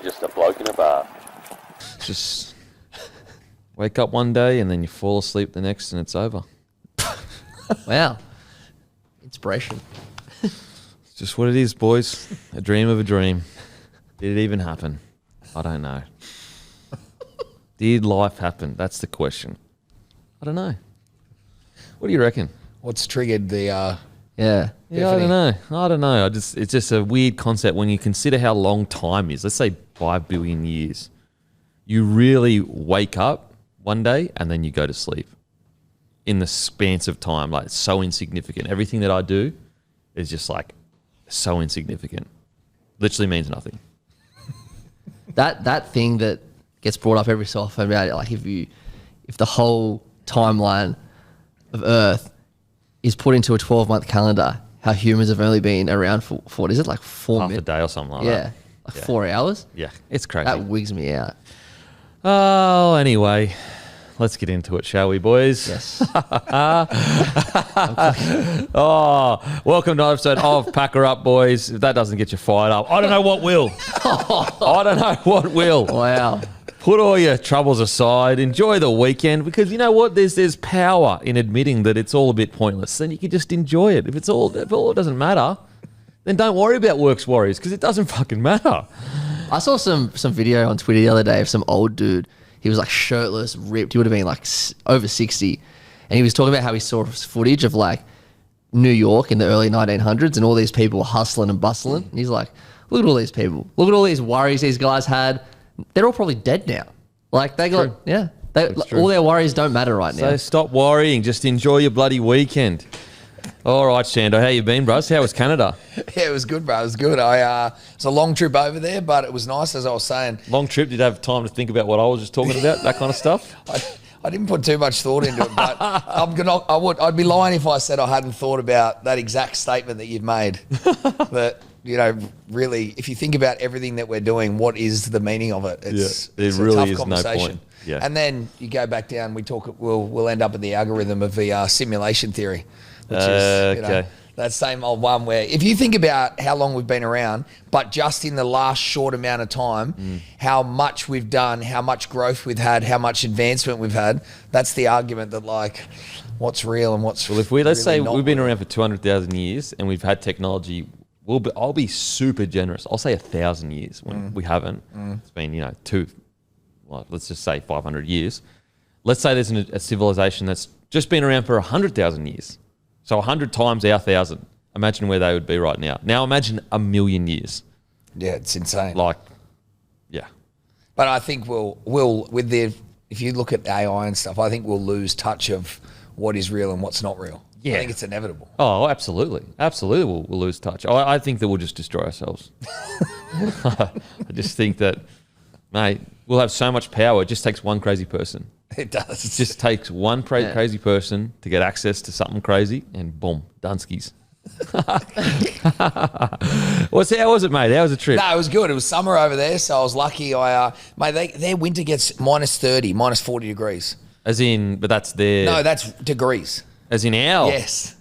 just a bloke in a bar. Just wake up one day and then you fall asleep the next and it's over. Wow. Inspiration. It's just what it is, boys. A dream of a dream. Did it even happen? I don't know. Did life happen? That's the question. I don't know. What do you reckon? What's triggered the... Yeah. Yeah, I don't know. It's just a weird concept when you consider how long time is. Let's say 5 billion years. You really wake up one day and then you go to sleep in the span of time. Like, it's so insignificant. Everything that I do is just like so insignificant. Literally means nothing. That thing that gets brought up every so often about it, like if the whole timeline of Earth is put into a 12-month calendar, how humans have only been around for what is it, like 4 Half minutes? a day or something like that. Like 4 hours? Yeah, it's crazy. That wigs me out. Oh, anyway, let's get into it, shall we, boys? Yes. Oh, welcome to another episode of Packer Up, boys. If that doesn't get you fired up, I don't know what will. I don't know what will. Wow. Put all your troubles aside. Enjoy the weekend, because you know what? There's power in admitting that it's all a bit pointless. Then you can just enjoy it. If it doesn't matter, then don't worry about work's worries, because it doesn't fucking matter. I saw some video on Twitter the other day of some old dude. He was like shirtless, ripped. He would have been like over 60. And he was talking about how he saw footage of like New York in the early 1900s and all these people hustling and bustling. And he's like, look at all these people. Look at all these worries these guys had. They're all probably dead now. Like they got, all their worries don't matter right now. So stop worrying. Just enjoy your bloody weekend. All right, Sandor, how you been, bros? How was Canada? Yeah, it was good, bro. It was good. It's a long trip over there, but it was nice, as I was saying. Long trip. Did you have time to think about what I was just talking about, that kind of stuff? I didn't put too much thought into it, but I'd be lying if I said I hadn't thought about that exact statement that you've made. That, you know, really, if you think about everything that we're doing, what is the meaning of it? It's really a tough is conversation. no point. Yeah. And then you go back down, we'll end up in the algorithm of the simulation theory, which is, you know, that same old one where if you think about how long we've been around, but just in the last short amount of time, how much we've done, how much growth we've had, how much advancement we've had, that's the argument that, like, what's real and what's if we, let's really say not we've been real. around for 200,000 years and we've had technology, I'll be super generous. I'll say 1,000 years when we haven't. It's been, let's just say 500 years. Let's say there's a civilization that's just been around for 100,000 years. So 100 times our 1,000. Imagine where they would be right now. Now imagine 1,000,000 years. Yeah, it's insane. Like, yeah. But I think if you look at AI and stuff, I think we'll lose touch of what is real and what's not real. Yeah. I think it's inevitable. Oh, absolutely. Absolutely we'll lose touch. I think that we'll just destroy ourselves. I just think that, mate, we'll have so much power. It just takes one crazy person. It does. It just takes one crazy person to get access to something crazy and boom, Dunskies. How was it, mate? How was the trip? No, it was good. It was summer over there, so I was lucky. Mate, their winter gets minus 30, minus 40 degrees. As in, but that's their... No, that's degrees. As in our... Yes.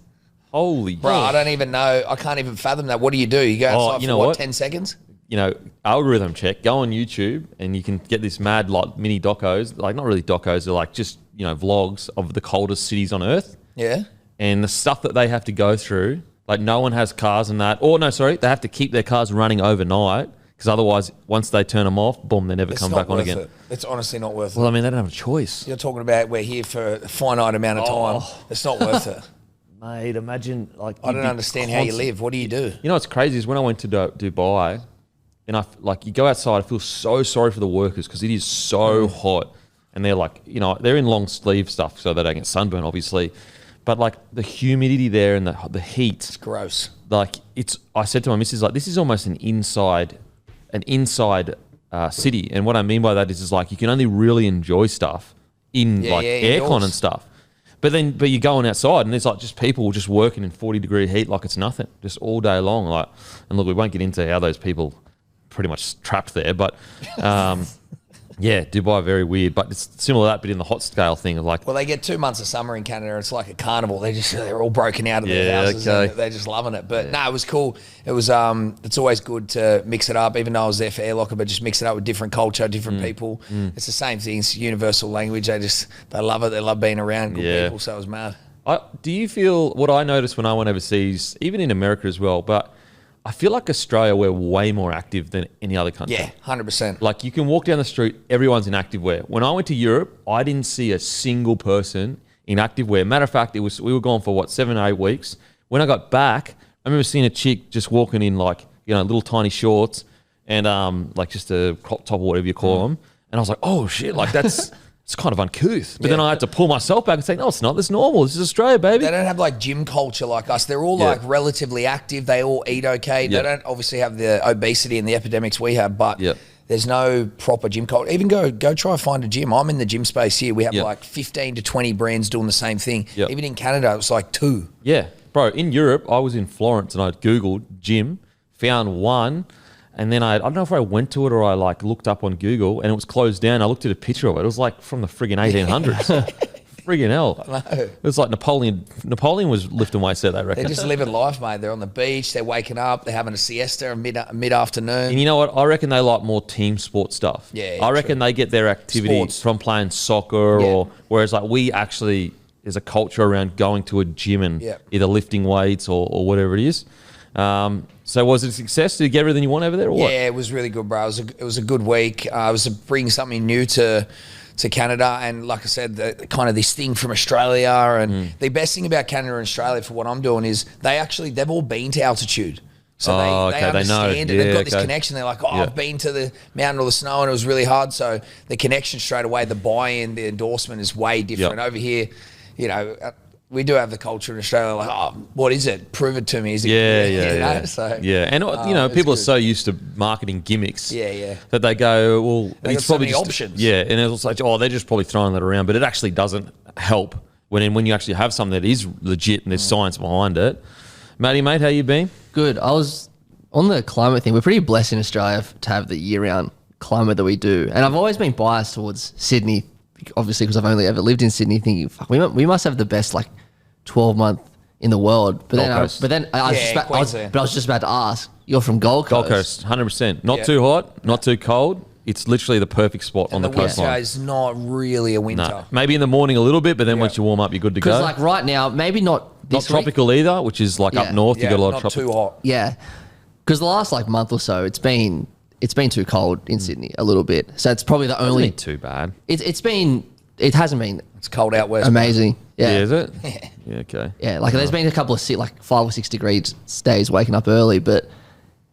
Holy... Bro, I don't even know. I can't even fathom that. What do? You go outside for what, 10 seconds? Algorithm check, go on YouTube and you can get this mad like mini docos, like not really docos, they're like just, vlogs of the coldest cities on earth. Yeah. And the stuff that they have to go through, like no one has cars and that. Or no, sorry, they have to keep their cars running overnight because otherwise once they turn them off, boom, they never come back on again. It's honestly not worth it. Well, I mean, they don't have a choice. You're talking about we're here for a finite amount of time. It's not worth it. Mate, imagine like... I don't understand how you live. What do you do? You know what's crazy is when I went to Dubai... And you go outside, I feel so sorry for the workers because it is so hot. And they're like, they're in long sleeve stuff so they don't get sunburn, obviously. But like the humidity there and the heat. It's gross. Like I said to my missus, like, this is almost an inside city. And what I mean by that is like you can only really enjoy stuff in aircon and stuff. But you're going outside and there's like just people just working in 40-degree heat like it's nothing, just all day long. Like, and look, we won't get into how those people pretty much trapped there, but Yeah, Dubai, very weird, but it's similar to that, but in the hot scale thing of like. Well, they get 2 months of summer in Canada. It's like a carnival. They're all broken out of their houses. Okay. And they're just loving it. But no, it was cool. It was it's always good to mix it up, even though I was there for Air Locker, but just mix it up with different culture, different people. It's the same thing. It's universal language. They love it. They love being around good people. So it was mad. Do you feel what I noticed when I went overseas, even in America as well, but I feel like Australia, we're way more active than any other country. Yeah, 100%. Like you can walk down the street, everyone's in active wear. When I went to Europe, I didn't see a single person in active wear. Matter of fact, we were gone for 7 or 8 weeks. When I got back, I remember seeing a chick just walking in like, little tiny shorts and like just a crop top or whatever you call them. And I was like, oh shit, like that's... It's kind of uncouth. But then I had to pull myself back and say, no, it's not. This is normal. This is Australia, baby. They don't have like gym culture like us. They're all like relatively active. They all eat okay. They don't obviously have the obesity and the epidemics we have, but there's no proper gym culture. Even go try and find a gym. I'm in the gym space here. We have like 15 to 20 brands doing the same thing. Even in Canada, it was like 2. Yeah. Bro, in Europe, I was in Florence and I Googled gym, found one. And then I don't know if I went to it or I like looked up on Google and it was closed down. I looked at a picture of it. It was like from the friggin' 1800s. Friggin' hell. I know. It was like Napoleon was lifting weights there, they reckon. They're just living life, mate. They're on the beach. They're waking up. They're having a siesta mid-afternoon. And you know what? I reckon they like more team sport stuff. Yeah, I reckon they get their activity from playing soccer or whereas like we actually, there's a culture around going to a gym and either lifting weights or whatever it is. So was it a success? Did you get everything you want over there or what? Yeah, it was really good, bro. It was a good week. I was bringing something new to Canada, and like I said, kind of this thing from Australia. And the best thing about Canada and Australia for what I'm doing is they've all been to altitude. So they understand it. They've got this connection. They're like, I've been to the mountain or the snow and it was really hard. So the connection straight away, the buy-in, the endorsement is way different. Over here, we do have the culture in Australia, like, what is it? Prove it to me. Is it And, people are so used to marketing gimmicks that they go, well, it's probably just options. Yeah, and it's like, they're just probably throwing that around, but it actually doesn't help when you actually have something that is legit and there's science behind it. Matty, mate, how you been? Good. I was on the climate thing. We're pretty blessed in Australia to have the year-round climate that we do. And I've always been biased towards Sydney, obviously, because I've only ever lived in Sydney, thinking, fuck, we must have the best, 12-month in the world. But then I was just about to ask, you're from Gold Coast. Gold Coast, 100%. Not too hot, not too cold. It's literally the perfect spot on the coastline. Winter is not really a winter. No. Maybe in the morning a little bit, but then once you warm up, you're good to go. Because right now, maybe not this Not tropical either, which is up north. You got a lot of tropical. Not too hot. Yeah. Because the last month or so, it's been too cold in Sydney a little bit. So it's probably the only... It hasn't been too bad. It hasn't been... It's cold out west. Amazing. Yeah. Is it? Yeah, okay. Yeah, there's been a couple of 5 or 6 degrees days waking up early, but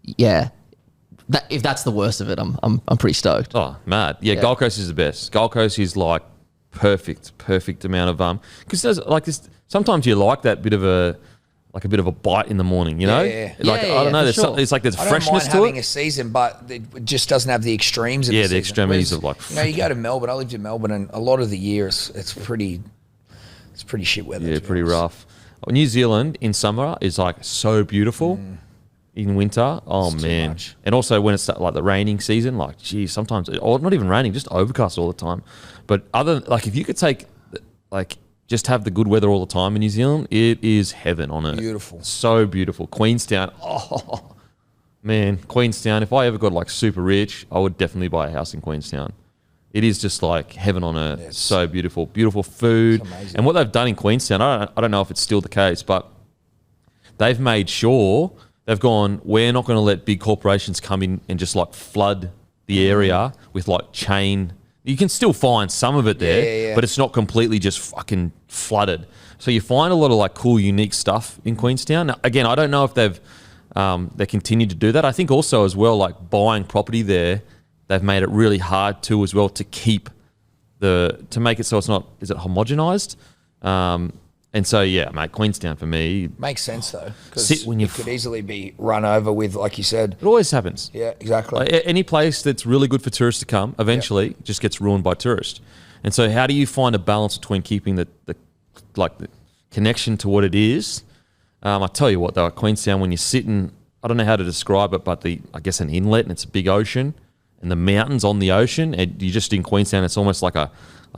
yeah, if that's the worst of it, I'm pretty stoked. Oh, mad. Yeah, Gold Coast is the best. Gold Coast is perfect amount of because there's this. Sometimes you like that bit of a bite in the morning, you know? Yeah. I don't know. There's sure. something. It's like there's I freshness don't mind to having it. a season, but it just doesn't have the extremes. Of The extremities of you go to Melbourne. I lived in Melbourne, and a lot of the year it's pretty shit weather. Yeah, pretty rough. New Zealand in summer is so beautiful. In winter, man. And also when it's the raining season, sometimes, or not even raining, just overcast all the time. But if you could take, just have the good weather all the time in New Zealand, it is heaven on earth. Beautiful. So beautiful. Queenstown, man, Queenstown. If I ever got super rich, I would definitely buy a house in Queenstown. It is just heaven on earth. Yes. So beautiful. Beautiful food. And what they've done in Queenstown, I don't know if it's still the case, but they've made sure they've gone, we're not going to let big corporations come in and just flood the area with chain. You can still find some of it there, but it's not completely just fucking flooded. So you find a lot of cool, unique stuff in Queenstown. Now, again, I don't know if they continued to do that. I think also as well, buying property there, they've made it really hard too as well to make it so it's not, is it homogenized? And so, mate, Queenstown for me... Makes sense, though, because it could easily be run over with, like you said. It always happens. Yeah, exactly. Any place that's really good for tourists to come, eventually just gets ruined by tourists. And so how do you find a balance between keeping the connection to what it is? I tell you what, though, at Queenstown, when you're sitting... I don't know how to describe it, but I guess an inlet, and it's a big ocean, and the mountains on the ocean. And you're just in Queenstown. It's almost like a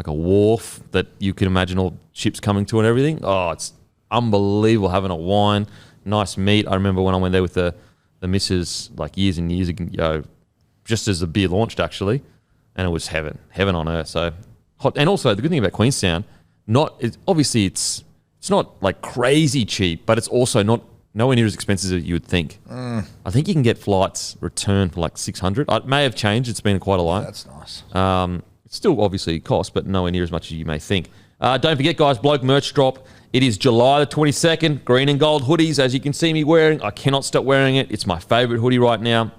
wharf that you can imagine all ships coming to and everything. Oh, it's unbelievable having a wine, nice meat. I remember when I went there with the missus like years and years ago, just as the beer launched actually, and it was heaven on earth. So hot. And also the good thing about Queenstown, obviously it's not like crazy cheap, but it's also nowhere near as expensive as you would think. I think you can get flights return for like 600. It may have changed. It's been quite a while. That's nice. It's still obviously cost, but nowhere near as much as you may think. Don't forget, guys, Bloke merch drop. It is July the 22nd. Green and gold hoodies, as you can see me wearing. I cannot stop wearing it. It's my favourite hoodie right now.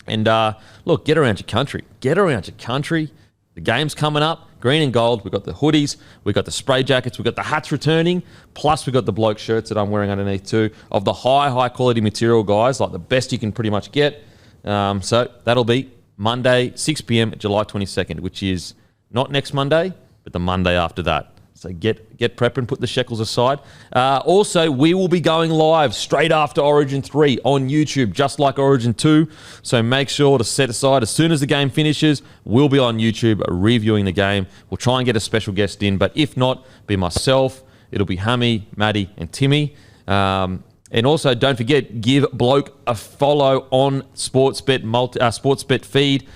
And look, get around your country. Get around your country. The game's coming up. Green and gold. We've got the hoodies. We've got the spray jackets. We've got the hats returning. Plus, we've got the bloke shirts that I'm wearing underneath too. Of the high quality material, guys. Like the best you can pretty much get. So that'll be Monday, 6 p.m, July 22nd, which is not next Monday, but the Monday after that. So get prepping, put the shekels aside. Also, we will be going live straight after Origin 3 on YouTube, just like Origin 2. So make sure to set aside, as soon as the game finishes, we'll be on YouTube reviewing the game. We'll try and get a special guest in, but if not, be myself. It'll be Hammy, Matty, and Timmy. And also, don't forget, give Bloke a follow on Sportsbet feed.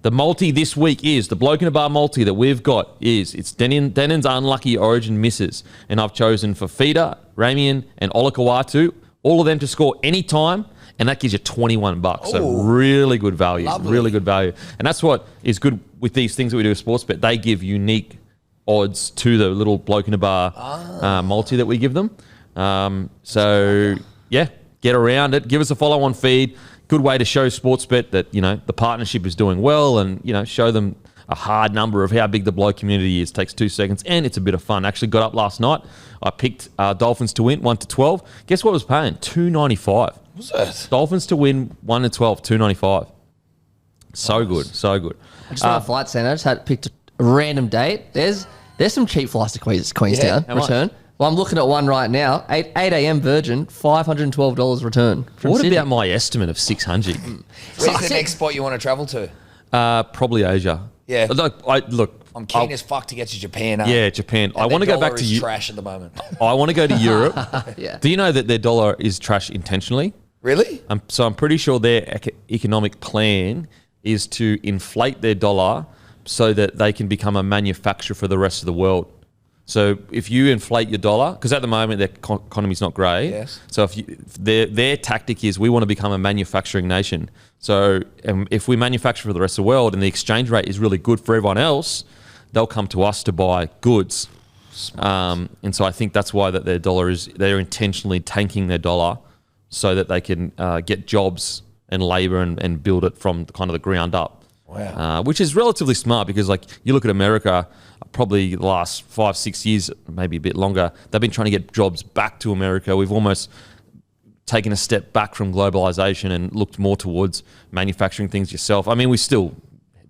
The multi this week is, the Bloke in a Bar multi that we've got it's Denon's unlucky Origin misses. And I've chosen for Fida, Ramian, and Olakawatu, all of them to score any time, and that gives you $21. So really good value. Lovely. Really good value. And that's what is good with these things that we do with Sportsbet. They give unique odds to the little Bloke in a Bar multi that we give them. So, yeah, get around it. Give us a follow on feed. Good way to show Sportsbet that, the partnership is doing well, and, show them a hard number of how big the bloke community is. Takes 2 seconds, and it's a bit of fun. Actually got up last night. I picked Dolphins to win 1-12. Guess what I was paying? $2.95. What's that? Dolphins to win 1-12, $2.95. So good, so good. I just on a flight center. I just had picked a random date. There's some cheap flights to Queenstown how much? return. Well, I'm looking at one right now. 8 a.m. Virgin, $512 return. What Sydney. about my estimate of 600? Where's the next spot you want to travel to? Probably Asia. Yeah. Look, I'm keen as fuck to get to Japan. Yeah, Japan. And I want to go back dollar to is trash at the moment. I want to go to Europe. Yeah. Do you know that their dollar is trash intentionally? Really? So I'm pretty sure their economic plan is to inflate their dollar so that they can become a manufacturer for the rest of the world. So if you inflate your dollar, because at the moment their economy's not great. Yes. So their tactic is, we want to become a manufacturing nation. So if we manufacture for the rest of the world and the exchange rate is really good for everyone else, they'll come to us to buy goods. And so I think that's why that their dollar they're intentionally tanking their dollar so that they can get jobs and labor and build it from kind of the ground up. Wow. Which is relatively smart, because like you look at America, probably the last 5-6 years, maybe a bit longer, they've been trying to get jobs back to America. We've almost taken a step back from globalization and looked more towards manufacturing things yourself. I mean, we still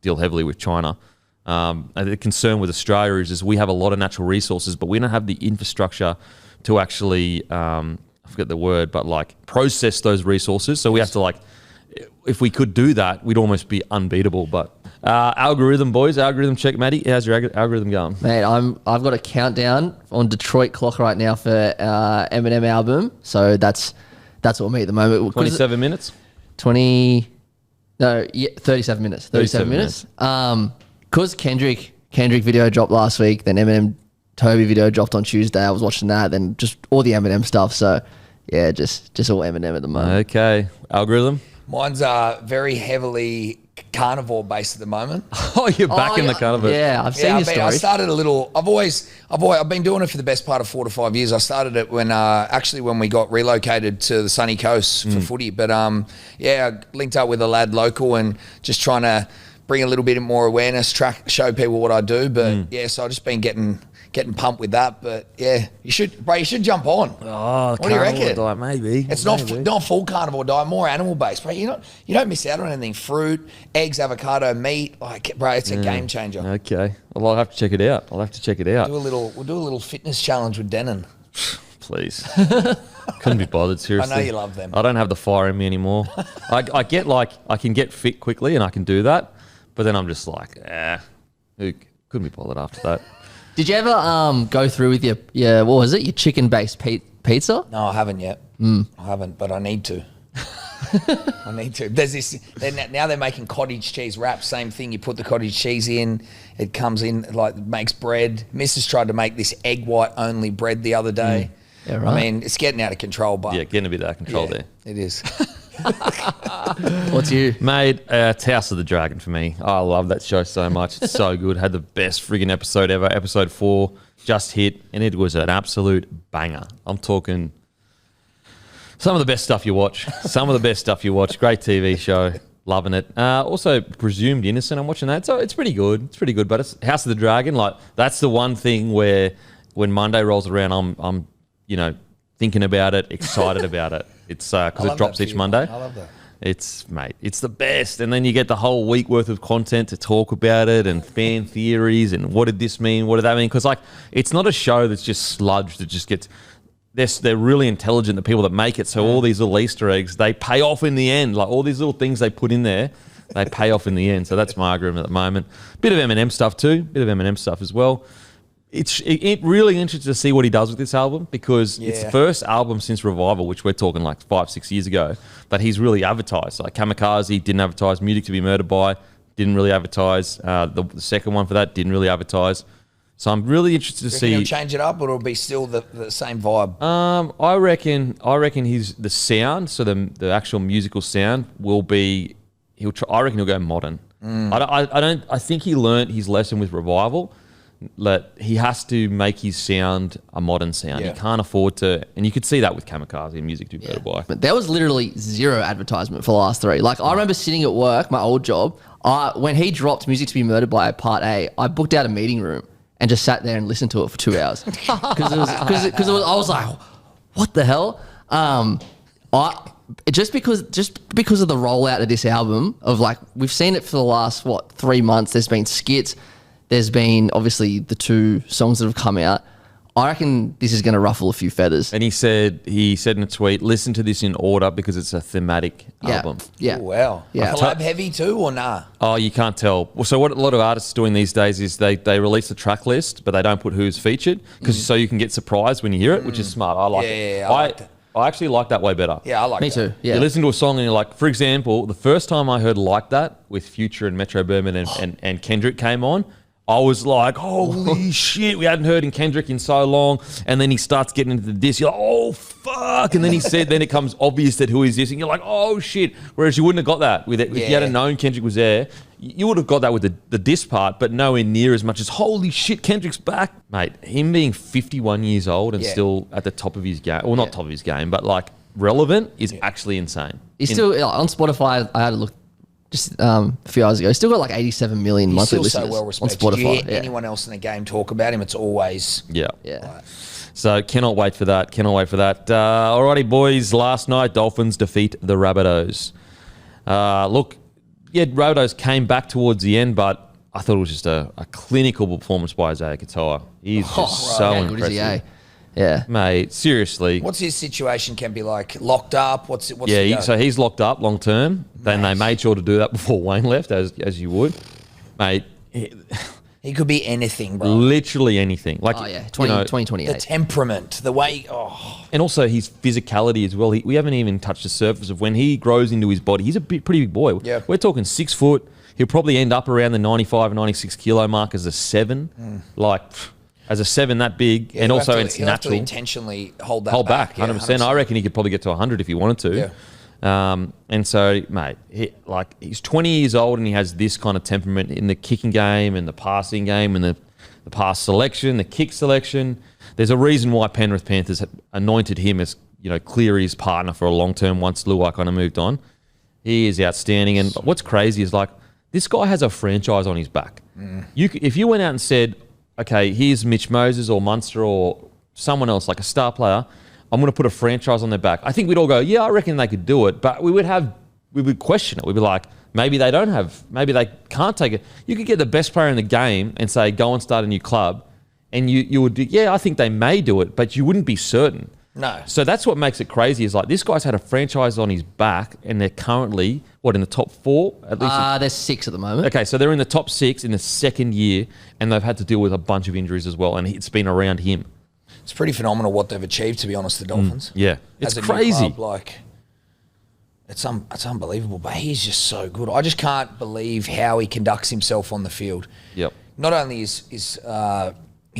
deal heavily with China. And the concern with Australia is we have a lot of natural resources, but we don't have the infrastructure to actually, I forget the word, but like process those resources. So we have to like, if we could do that, we'd almost be unbeatable. But algorithm, boys, algorithm check. Matty, how's your algorithm going? Mate, I've got a countdown on Detroit clock right now for Eminem album. So that's what me at the moment. 27 minutes? 37 minutes. 37 minutes. Because Kendrick video dropped last week, then Eminem Toby video dropped on Tuesday. I was watching that, then just all the Eminem stuff. So yeah, just all Eminem at the moment. Okay. Algorithm? Mine's very heavily carnivore based at the moment. Oh, you're back in the carnivore. Yeah, I've seen your I stories. started a little. I've been doing it for the best part of 4 to 5 years. I started it when we got relocated to the sunny coast for footy. But I linked up with a lad local and just trying to bring a little bit more awareness, show people what I do. But so I've just been getting pumped with that. But yeah, you should jump on. Oh, what do you reckon? Diet, maybe. It's not full carnivore diet, more animal based, bro. You don't miss out on anything. Fruit, eggs, avocado, meat. Like, bro, it's a game changer. Okay. Well, I'll have to check it out. We'll We'll do a little fitness challenge with Denon. Please. Couldn't be bothered, seriously. I know you love them. I don't have the fire in me anymore. I can get fit quickly and I can do that. But then I'm just like, who couldn't be bothered after that. Did you ever go through with your what was it? Your chicken-based pizza? No, I haven't yet. I haven't, but I need to. I need to. There's this. Now they're making cottage cheese wraps. Same thing. You put the cottage cheese in. It comes in like makes bread. Mrs. tried to make this egg white only bread the other day. Yeah, right. I mean, it's getting out of control. But Yeah, getting a bit out of control there. It is. What's you? Mate, it's House of the Dragon for me. I love that show so much. It's so good. Had the best friggin' episode ever. Episode 4 just hit, and it was an absolute banger. I'm talking some of the best stuff you watch. Some of the best stuff you watch. Great TV show. Loving it. Also, Presumed Innocent. I'm watching that. So it's pretty good. It's pretty good. But it's House of the Dragon. Like, that's the one thing where when Monday rolls around, I'm thinking about it, excited about it. It's because it drops each Monday. I love that. It's the best. And then you get the whole week worth of content to talk about it and fan theories and what did this mean? What did that mean? Because like, it's not a show that's just sludge that just gets. They're really intelligent, the people that make it. So all these little Easter eggs, they pay off in the end. Like all these little things they put in there, they pay off in the end. So that's my argument at the moment. Bit of Eminem stuff too. Bit of Eminem stuff as well. It really interesting to see what he does with this album because it's the first album since Revival, which we're talking like 5-6 years ago, that he's really advertised. Like Kamikaze didn't advertise, Music to Be Murdered By didn't really advertise. The second one for that didn't really advertise. So I'm really interested to see. He'll change it up, or it'll be still the same vibe. I reckon the sound, so the actual musical sound will be. I reckon he'll go modern. I think he learnt his lesson with Revival. That he has to make his sound a modern sound. Yeah. He can't afford to, and you could see that with Kamikaze and Music to Be Murdered By. But there was literally zero advertisement for the last 3. Like I remember sitting at work, my old job. When he dropped Music to Be Murdered By Part A, I booked out a meeting room and just sat there and listened to it for 2 hours because I was like, what the hell? Just because of the rollout of this album of like we've seen it for the last 3 months. There's been skits. There's been obviously the 2 songs that have come out. I reckon this is going to ruffle a few feathers. And he said in a tweet, listen to this in order because it's a thematic album. Yeah. Oh, wow. Yeah. Collab heavy too, or nah? Oh, you can't tell. Well, so what a lot of artists are doing these days is they release a track list, but they don't put who's featured so you can get surprised when you hear it, which is smart. I like it. Yeah, I like that. I actually like that way better. Yeah, I like Me that. too. Yeah. You listen to a song and you're like, for example, the first time I heard Like That with Future and Metro Boomin and Kendrick came on, I was like, holy shit, we hadn't heard in Kendrick in so long. And then he starts getting into the diss. You're like, oh, fuck. And then then it comes obvious that who is this. And you're like, oh, shit. Whereas you wouldn't have got that with it. If you hadn't known Kendrick was there, you would have got that with the diss part, but nowhere near as much as, holy shit, Kendrick's back. Mate, him being 51 years old and still at the top of his game, well, not top of his game, but like relevant is actually insane. He's still on Spotify. I had a look just a few hours ago. He's still got like 87 million monthly He's still listeners so well on respected. Spotify. You hear anyone else in the game talk about him, it's always Yeah. Yeah. So cannot wait for that. Alrighty, boys. Last night, Dolphins defeat the Rabbitohs. Rabbitohs came back towards the end, but I thought it was just a clinical performance by Isaiah Katoa. He's just so How impressive. good is he, eh? Yeah. Mate, seriously. What's his situation? Can be like locked up. What's he go? So he's locked up long term. Then they made sure to do that before Wayne left, as you would. Mate, He could be anything, bro. literally anything. Like, 2028. The temperament, the way. And also his physicality as well. We haven't even touched the surface of when he grows into his body. He's a pretty big boy. Yeah. We're talking 6 foot. He'll probably end up around the 95, 96 kilo mark as a 7. As a 7 that big. Yeah, and also it's he'll have to natural. intentionally hold back. 100%. I reckon he could probably get to 100 if he wanted to. Yeah. And so, mate, he's 20 years old and he has this kind of temperament in the kicking game and the passing game and the pass selection, the kick selection. There's a reason why Penrith Panthers have anointed him as, Cleary's partner for a long term once Luai kind of moved on. He is outstanding. And what's crazy is this guy has a franchise on his back. If you went out and said, okay, here's Mitch Moses or Munster or someone else, like a star player, I'm going to put a franchise on their back. I think we'd all go, yeah, I reckon they could do it. But we would question it. We'd be like, maybe they can't take it. You could get the best player in the game and say, go and start a new club. And you would do, yeah, I think they may do it, but you wouldn't be certain. No. So that's what makes it crazy is like this guy's had a franchise on his back and they're currently, in the top 4? At least They're 6 at the moment. Okay, so they're in the top 6 in the second year and they've had to deal with a bunch of injuries as well and it's been around him. It's pretty phenomenal what they've achieved, to be honest, the Dolphins. Yeah. It's As a new crazy. club, it's unbelievable, but he's just so good. I just can't believe how he conducts himself on the field. Yep. Not only his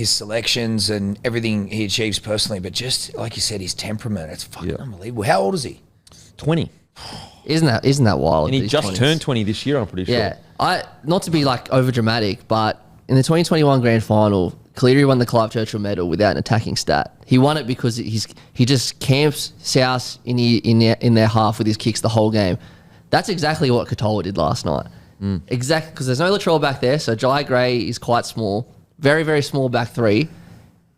selections and everything he achieves personally, but just like you said, his temperament. It's fucking unbelievable. How old is he? 20. Isn't that wild? And he just turned 20 this year, I'm pretty sure. Yeah. Not to be like over dramatic, but in the 2021 grand final, Cleary won the Clive Churchill medal without an attacking stat. He won it because he just camps South in their half with his kicks the whole game. That's exactly what Katoa did last night. Exactly, because there's no Latrell back there, so Jai Gray is quite small. Very, very small back three.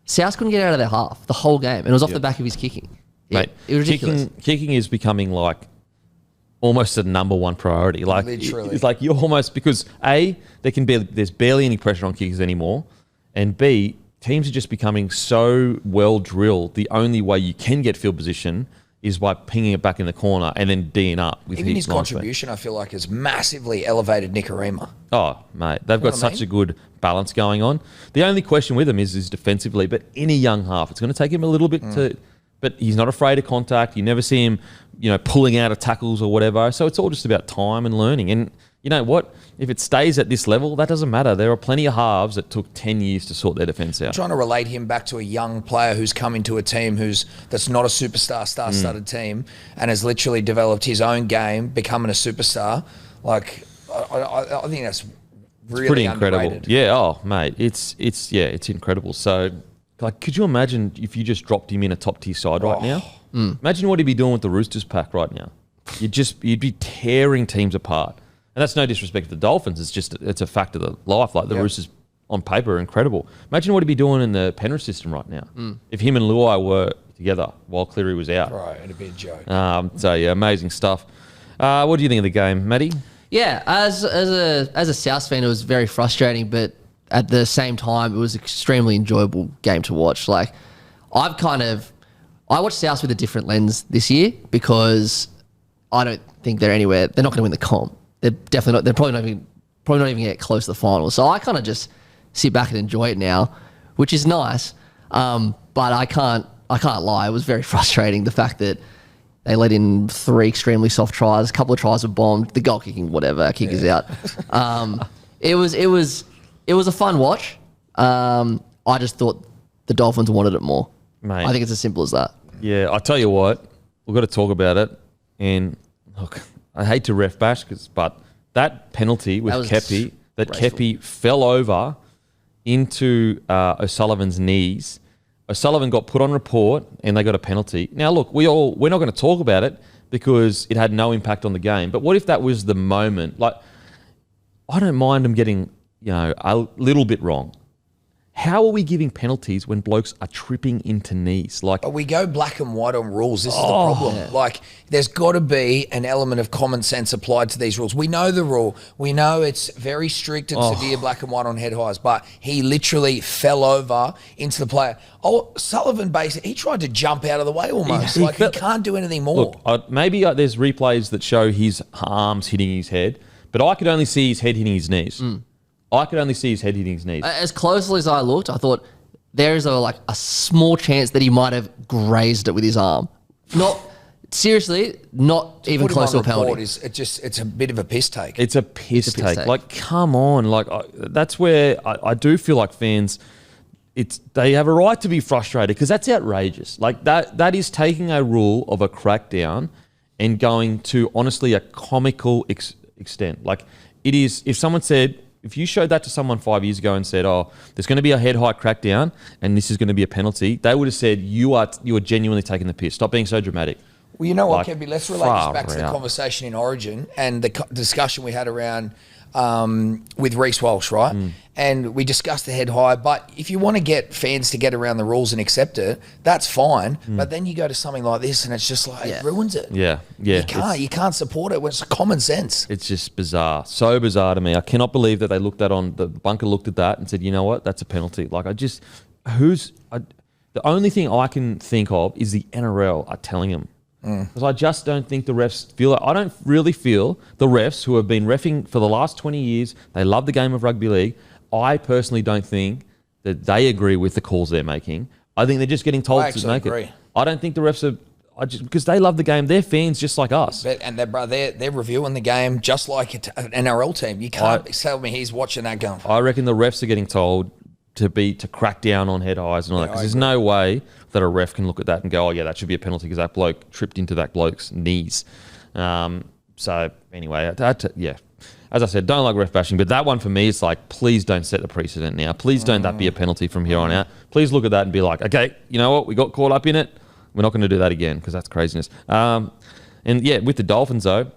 South couldn't get out of their half the whole game, and it was off the back of his kicking. Mate, it was ridiculous. Kicking is becoming like almost a number one priority. Like literally, it's like you're almost because there's barely any pressure on kickers anymore, and B, teams are just becoming so well drilled. The only way you can get field position is by pinging it back in the corner and then D'ing up with even his contribution. I feel like has massively elevated Nicarima. Oh, mate, they've got such a good balance going on. The only question with him is defensively, but in a young half, it's going to take him a little bit to. But he's not afraid of contact. You never see him, pulling out of tackles or whatever. So it's all just about time and learning. And you know what? If it stays at this level, that doesn't matter. There are plenty of halves that took 10 years to sort their defence out. I'm trying to relate him back to a young player who's come into a team that's not a superstar, star-studded team, and has literally developed his own game, becoming a superstar. Like, I think that's really pretty incredible. underrated. Yeah. Oh, mate, it's incredible. So, like, could you imagine if you just dropped him in a top tier side right now? Imagine what he'd be doing with the Roosters pack right now. You'd be tearing teams apart. And that's no disrespect to the Dolphins. It's a fact of the life. Like the Roosters on paper are incredible. Imagine what he'd be doing in the Penrith system right now if him and Luai were together while Cleary was out. Right, it'd be a joke. So yeah, amazing stuff. What do you think of the game, Matty? Yeah, as a South fan, it was very frustrating, but at the same time, it was an extremely enjoyable game to watch. Like, I watched South with a different lens this year because I don't think they're anywhere. They're not going to win the comp. They're definitely not. They're probably not even going to get close to the final. So I kind of just sit back and enjoy it now, which is nice. But I can't lie. It was very frustrating the fact that they let in 3 extremely soft tries. A couple of tries were bombed. The goal kicking, whatever, kickers out. It was a fun watch. I just thought the Dolphins wanted it more. Mate. I think it's as simple as that. Yeah, I tell you what, we've got to talk about it. And look, I hate to ref bash, but that penalty with Kepi, Kepi fell over into O'Sullivan's knees. O'Sullivan got put on report and they got a penalty. Now, look, we're not going to talk about it because it had no impact on the game. But what if that was the moment? Like, I don't mind them getting, a little bit wrong. How are we giving penalties when blokes are tripping into knees? Like, we go black and white on rules. This is the problem. Yeah. Like, there's got to be an element of common sense applied to these rules. We know the rule. We know it's very strict and severe black and white on head highs, but he literally fell over into the player. Oh, Sullivan basically, he tried to jump out of the way almost. He can't do anything more. Look, maybe there's replays that show his arms hitting his head, but I could only see his head hitting his knees. I could only see his head hitting his knees. As closely as I looked, I thought there is a small chance that he might have grazed it with his arm. Not seriously, not even close to a penalty. It's a bit of a piss take. It's a piss take. Like, come on. Like, that's where I do feel like fans, they have a right to be frustrated because that's outrageous. Like, that is taking a rule of a crackdown and going to honestly a comical extent. Like, it is, if someone said, if you showed that to someone 5 years ago and said, "Oh, there's going to be a head high crackdown and this is going to be a penalty," they would have said, "You are genuinely taking the piss. Stop being so dramatic." Well, you know what, Kevin? Let's relate this back to the conversation in Origin and the discussion we had around with Reece Walsh, right? And we discussed the head high. But if you want to get fans to get around the rules and accept it, that's fine. But then you go to something like this and it's just like, it ruins it. Yeah. You can't support it when it's common sense. It's just bizarre. So bizarre to me. I cannot believe that they looked at the bunker looked at that and said, you know what, that's a penalty. Like, The only thing I can think of is the NRL are telling them. Because I just don't think the refs feel it. I don't really feel the refs who have been reffing for the last 20 years, they love the game of rugby league. I personally don't think that they agree with the calls they're making. I think they're just getting told to make it. I don't think the refs are, because they love the game. They're fans just like us. And they're reviewing the game just like an NRL team. You can't tell me he's watching that game. I reckon the refs are getting told to crack down on head highs and all that, because there's no way that a ref can look at that and go, oh yeah, that should be a penalty because that bloke tripped into that bloke's knees. So anyway, yeah. As I said, don't like ref bashing, but that one for me is like, please don't set the precedent now. Please don't that be a penalty from here on out. Please look at that and be like, okay, you know what? We got caught up in it. We're not going to do that again because that's craziness. And yeah, with the Dolphins though,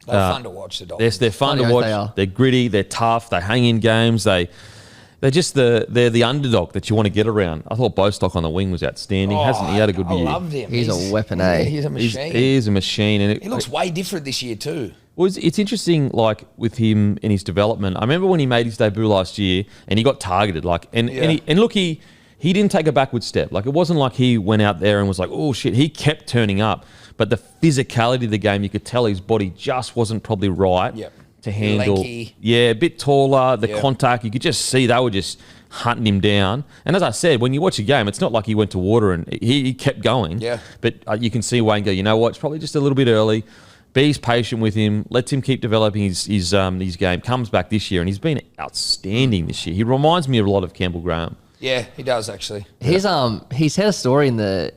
they're fun to watch. The Dolphins. They're fun to watch. They're gritty. They're tough. They hang in games. They're just they're the underdog that you want to get around. I thought Bostock on the wing was outstanding. Hasn't he had a good year? I loved him. He's a weapon, eh? He's a machine. He is a machine. And he looks way different this year too. Well, it's interesting, like, with him in his development. I remember when he made his debut last year and he got targeted. And look, he didn't take a backward step. Like, it wasn't like he went out there and was like, oh, shit. He kept turning up. But the physicality of the game, you could tell his body just wasn't probably right to handle. Lanky. Yeah, a bit taller. The contact, you could just see they were just hunting him down. And as I said, when you watch a game, it's not like he went to water and he kept going. Yeah. But you can see Wayne go, you know what, it's probably just a little bit early. Be patient with him. Let him keep developing his game. Comes back this year, and he's been outstanding this year. He reminds me of a lot of Campbell Graham. Yeah, he does actually. He's had a story in an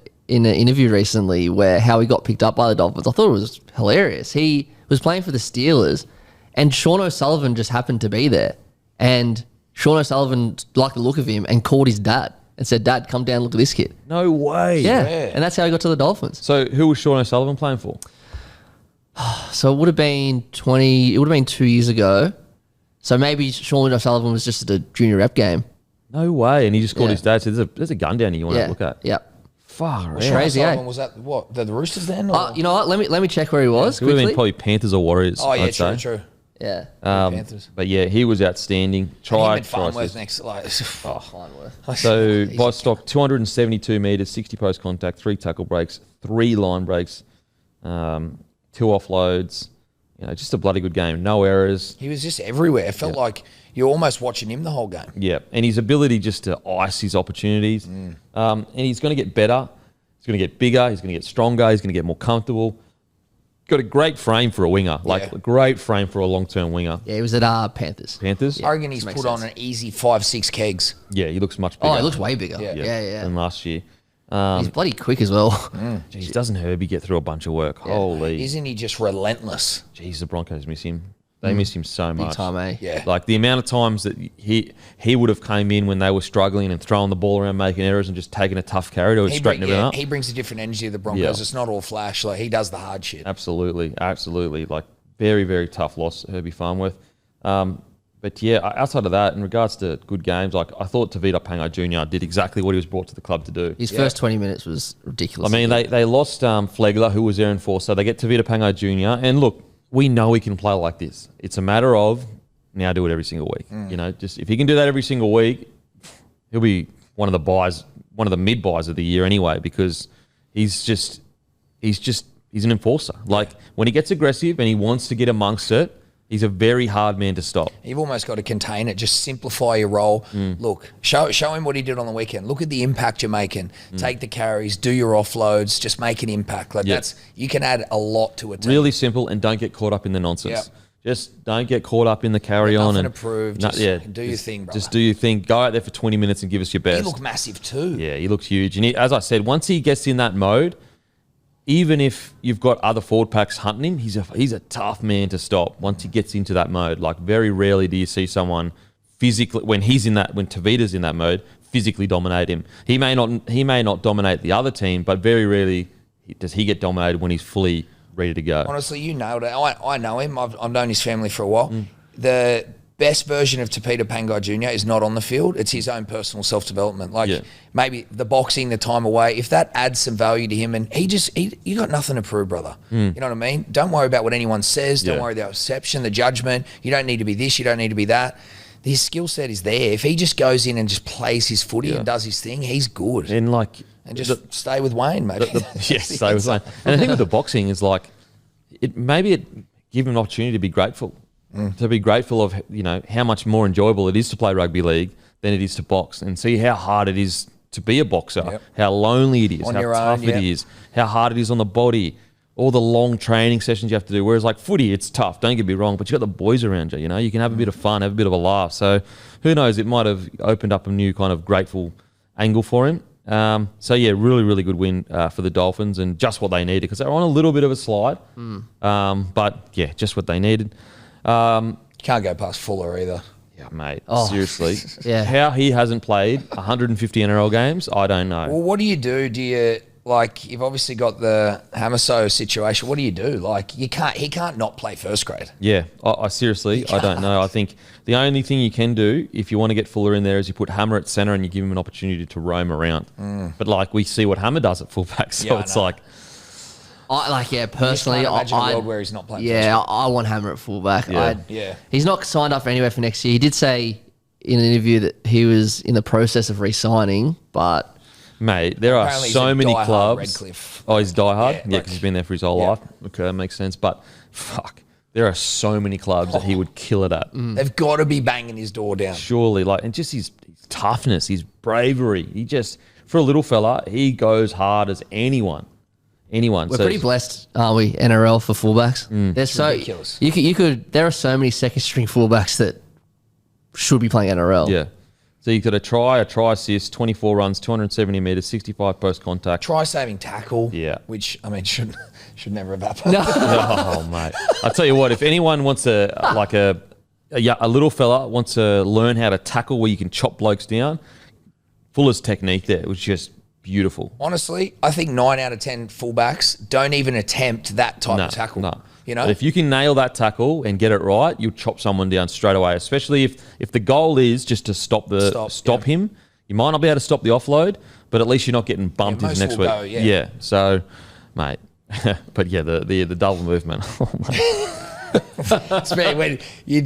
interview recently where how he got picked up by the Dolphins. I thought it was hilarious. He was playing for the Steelers, and Sean O'Sullivan just happened to be there, and Sean O'Sullivan liked the look of him and called his dad and said, "Dad, come down, look at this kid." No way. Yeah, and that's how he got to the Dolphins. So who was Sean O'Sullivan playing for? So it would have been 2 years ago. So maybe Sean O'Sullivan was just at a junior rep game. No way. And he just called his dad and said, there's a gun down here you want to look at. Yeah. Far out. Crazy, eh? Was that what? The Roosters then? Or? You know what? Let me check where he was. It would have been probably Panthers or Warriors. Oh, yeah, I'd say. true. Yeah. Panthers. But yeah, he was outstanding. Farnworth next. Farnworth. So Bostock, 272 metres, 60 post contact, 3 tackle breaks, 3 line breaks, 2 offloads. You know, just a bloody good game. No errors. He was just everywhere. It felt like you're almost watching him the whole game. Yeah, and his ability just to ice his opportunities. And he's going to get better. He's going to get bigger. He's going to get stronger. He's going to get more comfortable. Got a great frame for a winger. A great frame for a long-term winger. Yeah, he was at Panthers. Panthers? I reckon he's put on an easy 5-6 kegs. Yeah, he looks much bigger. Oh, he looks way bigger. Yeah. Than last year. He's bloody quick as well. Jeez, doesn't Herbie get through a bunch of work? Yeah. Holy. Isn't he just relentless? Jeez, the Broncos miss him. They miss him so much. Big time, eh? Yeah. Like the amount of times that he would have came in when they were struggling and throwing the ball around, making errors and just taking a tough carry to straighten everything up. He brings a different energy to the Broncos. Yeah. It's not all flash. Like he does the hard shit. Absolutely. Like very, very tough loss, Herbie Farnworth. But yeah, outside of that, in regards to good games, like I thought Tavita Pangai Jr. did exactly what he was brought to the club to do. His first 20 minutes was ridiculous. I mean, they lost Flegler, who was there in force, so they get Tavita Pangai Jr. And look, we know he can play like this. It's a matter of now do it every single week. You know, just if he can do that every single week, he'll be one of the mid buys of the year anyway, because he's an enforcer. Like when he gets aggressive and he wants to get amongst it, he's a very hard man to stop. You've almost got to contain it. Just simplify your role. Look, show him what he did on the weekend. Look at the impact you're making. Take the carries, do your offloads, just make an impact. Like you can add a lot to it. Really simple, and don't get caught up in the nonsense. Just don't get caught up in the carry on. Nothing to prove. Just do your thing, brother. Just do your thing. Go out there for 20 minutes and give us your best. He looked massive too. Yeah, he looks huge. And as I said, once he gets in that mode, even if you've got other forward packs hunting him, he's a tough man to stop once he gets into that mode. Like very rarely do you see someone physically when Tavita's in that mode, physically dominate him. He may not dominate the other team, but very rarely does he get dominated when he's fully ready to go. Honestly, you nailed it. I know him. I've known his family for a while. The best version of Tavita Pangai Jr. is not on the field. It's his own personal self-development. Maybe the boxing, the time away, if that adds some value to him, and you got nothing to prove, brother. You know what I mean? Don't worry about what anyone says. Don't worry about the perception, the judgment. You don't need to be this. You don't need to be that. his skill set is there. If he just goes in and just plays his footy and does his thing, he's good. And just stay with Wayne, maybe. Stay with Wayne. And the thing with the boxing is like, it give him an opportunity to be grateful. To be grateful of, how much more enjoyable it is to play rugby league than it is to box, and see how hard it is to be a boxer, how lonely it is, how tough it is, how hard it is on the body, all the long training sessions you have to do. Whereas like footy, it's tough, don't get me wrong, but you got the boys around you, you can have a bit of fun, have a bit of a laugh. So who knows, it might have opened up a new kind of grateful angle for him. So yeah, really, really good win for the Dolphins, and just what they needed, because they were on a little bit of a slide. But yeah, just what they needed. Can't go past Fuller either. Yeah, mate. Seriously. Yeah. How he hasn't played 150 NRL games, I don't know. Well, what do you do? Do you you've obviously got the Hamaso situation. What do you do? He can't not play first grade. Yeah, I seriously, I don't know. I think the only thing you can do if you want to get Fuller in there is you put Hammer at centre and you give him an opportunity to roam around. But we see what Hammer does at fullback, so it's like. Personally, I imagine a world where he's not playing. Yeah, I want Hammer at fullback. Yeah. He's not signed up for anywhere for next year. He did say in an interview that he was in the process of re-signing, but mate, there are so many clubs. Redcliffe. Oh, he's diehard? Yeah, because he's been there for his whole life. Okay, that makes sense. But fuck, there are so many clubs that he would kill it at. They've got to be banging his door down. Surely, and just his toughness, his bravery. He just, for a little fella, he goes hard as anyone. We're pretty blessed, aren't we? NRL for fullbacks. They're so ridiculous. You could. There are so many second string fullbacks that should be playing NRL. Yeah. So you got a try assist, 24 runs, 270 metres, 65 post contact. Try saving tackle. Yeah. Which should never have happened. No. Oh mate, I tell you what, if anyone wants a little fella wants to learn how to tackle where you can chop blokes down, Fuller's technique there was just beautiful. Honestly, I think 9 out of 10 fullbacks don't even attempt that type of tackle. No. But if you can nail that tackle and get it right, you'll chop someone down straight away. Especially if the goal is just to stop him. You might not be able to stop the offload, but at least you're not getting bumped into next week. Go. So, mate. But yeah, the double movement. Oh, mate. Especially when you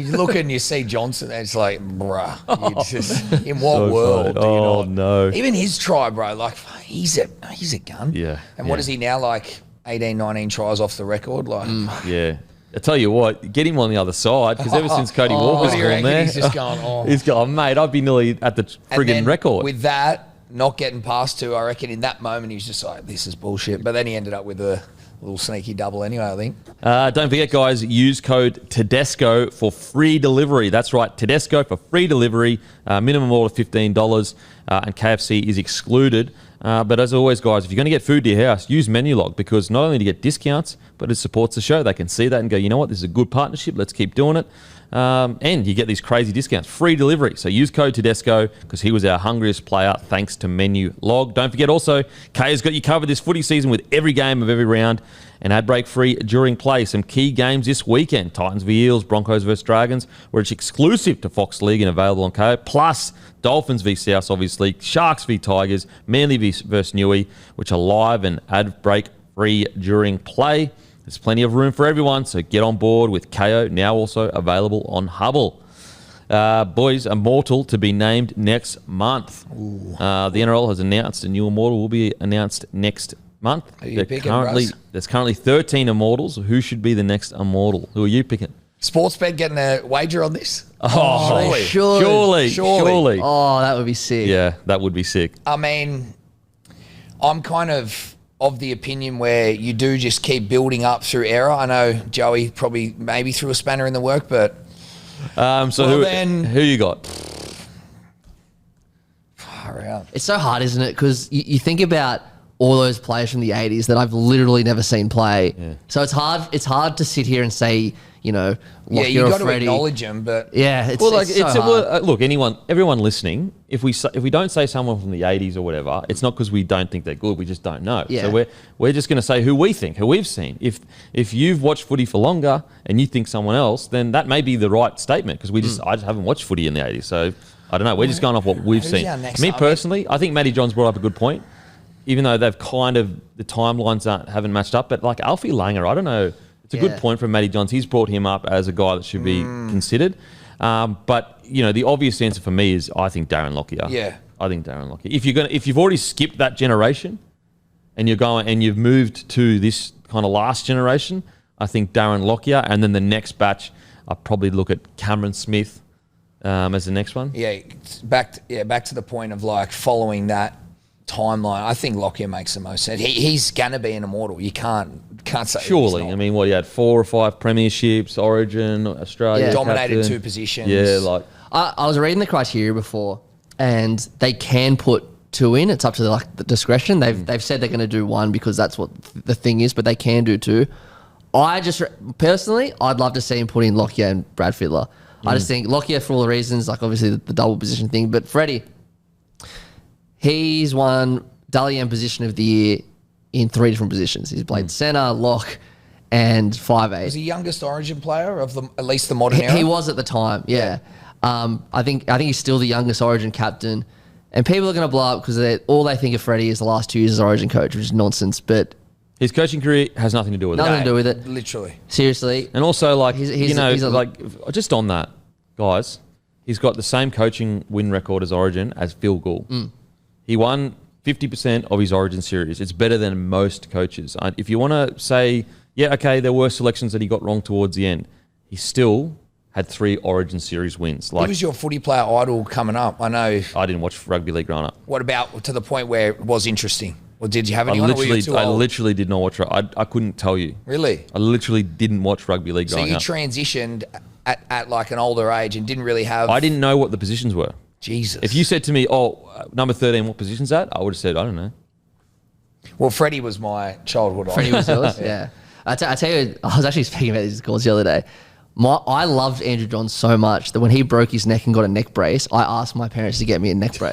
look and you see Johnson, and it's like, bruh, in what world do you not? No. Even his try, bro, he's a gun. Yeah. And what is he now, 18, 19 tries off the record? Yeah. I tell you what, get him on the other side, because ever since Cody Walker's gone there, he's just going, he's gone, mate, I'd be nearly at the friggin' record. With that, not getting past two, I reckon in that moment he was just like, this is bullshit. But then he ended up with a little sneaky double anyway, I think. Don't forget, guys, use code Tedesco for free delivery. That's right, Tedesco for free delivery. Minimum order $15, and KFC is excluded. But as always, guys, if you're going to get food to your house, use Menulog, because not only do you get discounts, but it supports the show. They can see that and go, you know what, this is a good partnership. Let's keep doing it. And you get these crazy discounts, free delivery. So use code Tedesco, because he was our hungriest player thanks to Menulog. Don't forget also, Kay has got you covered this footy season with every game of every round and ad break free during play. Some key games this weekend: Titans v Eels, Broncos vs Dragons, where it's exclusive to Fox League and available on Kayo. Plus Dolphins v South, obviously, Sharks v Tigers, Manly vs Newey, which are live and ad break free during play. There's plenty of room for everyone, so get on board with Kayo, now also available on Hubble. Boys, Immortal to be named next month. The NRL has announced a new Immortal will be announced next month. Who are you picking, Russ? There's currently 13 Immortals. Who should be the next Immortal? Who are you picking? Sportsbet getting a wager on this? Oh, surely. Oh, that would be sick. Yeah, that would be sick. I mean, I'm kind of the opinion where you do just keep building up through error. I know Joey probably maybe threw a spanner in the work, but who you got? Far out. It's so hard, isn't it? Because you think about all those players from the 80s that I've literally never seen play. Yeah. So it's hard to sit here and say, you know, you've got to acknowledge them, but yeah, it's so hard. Look, everyone listening, if we don't say someone from the 80s or whatever, it's not because we don't think they're good, we just don't know. Yeah. So we're just going to say who we think, who we've seen. If you've watched footy for longer and you think someone else, then that may be the right statement, because I just haven't watched footy in the 80s. So I don't know. We're just going off what we've seen. Me personally, I think Matty John's brought up a good point, even though they've kind of, the timelines haven't matched up. But like Alfie Langer, I don't know. It's a good point from Matty Johns. He's brought him up as a guy that should be considered. But the obvious answer for me is I think Darren Lockyer. Yeah, I think Darren Lockyer. If you've already skipped that generation, and you've moved to this kind of last generation, I think Darren Lockyer, and then the next batch, I'll probably look at Cameron Smith as the next one. Yeah, back to the point of like following that timeline. I think Lockyer makes the most sense. He's gonna be an immortal. You can't say surely. I mean, he had 4 or 5 premierships, Origin, Australia, dominated captain. 2 positions. Yeah, like I was reading the criteria before, and they can put 2 in. It's up to the discretion. They've said they're going to do 1 because that's what the thing is, but they can do 2. I just personally, I'd love to see him put in Lockyer and Brad Fittler. I just think Lockyer for all the reasons, like obviously the double position thing, but Freddie, he's won Dally M position of the year in 3 different positions. He's played centre, lock, and 5'8". Was he youngest Origin player of at least the modern era? He was at the time, yeah. I think he's still the youngest Origin captain. And people are going to blow up because all they think of Freddie is the last 2 years as Origin coach, which is nonsense. But his coaching career has nothing to do with nothing to do with it. Literally. Seriously. And also, like, He's just on that, guys, he's got the same coaching win record as Origin as Phil Gould. He won 50% of his Origin series. It's better than most coaches. If you want to say, yeah, okay, there were selections that he got wrong towards the end, he still had 3 Origin series wins. He was your footy player idol coming up. I know. I didn't watch rugby league growing up. What about to the point where it was interesting? Or did you have anyone? I literally did not watch. I couldn't tell you. Really? I literally didn't watch rugby league growing up. So you transitioned at like an older age and didn't really have. I didn't know what the positions were. Jesus. If you said to me, number 13, what position's that? I would have said, I don't know. Well, Freddie was my childhood idol. Freddie was yours, yeah. I tell you, I was actually speaking about these calls the other day. I loved Andrew Johns so much that when he broke his neck and got a neck brace, I asked my parents to get me a neck brace.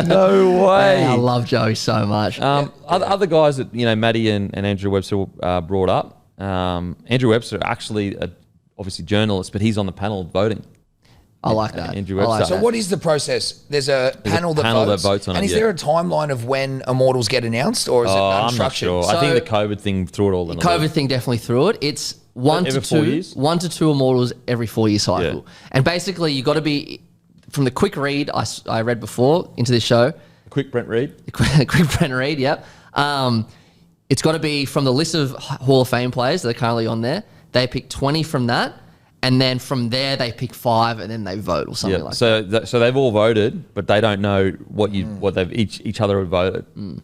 No way. I love Joey so much. Other guys that, Matty and Andrew Webster brought up, Andrew Webster, actually, obviously journalist, but he's on the panel voting. I like that. Andrew Webster. So what is the process? There's a panel that votes on it. And is there a timeline of when Immortals get announced, or is it unstructured? I'm not sure. I think the COVID thing threw it all in. The COVID thing definitely threw it. It's 1 to 2 Immortals every 4-year cycle. Yeah. And basically, you got to be, from the quick read I read before into this show. Quick Brent Reed. Quick Brent Reed, yep. It's got to be from the list of Hall of Fame players that are currently on there. They pick 20 from that. And then from there, they pick 5, and then they vote or something like that. So they've all voted, but they don't know what they've each other have voted. And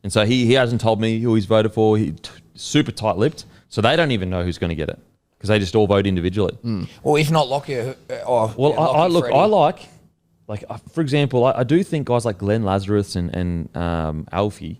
so he hasn't told me who he's voted for. He's super tight-lipped, so they don't even know who's going to get it because they just all vote individually. Well, if not Lockyer, I like, for example, I do think guys like Glenn Lazarus and Alfie,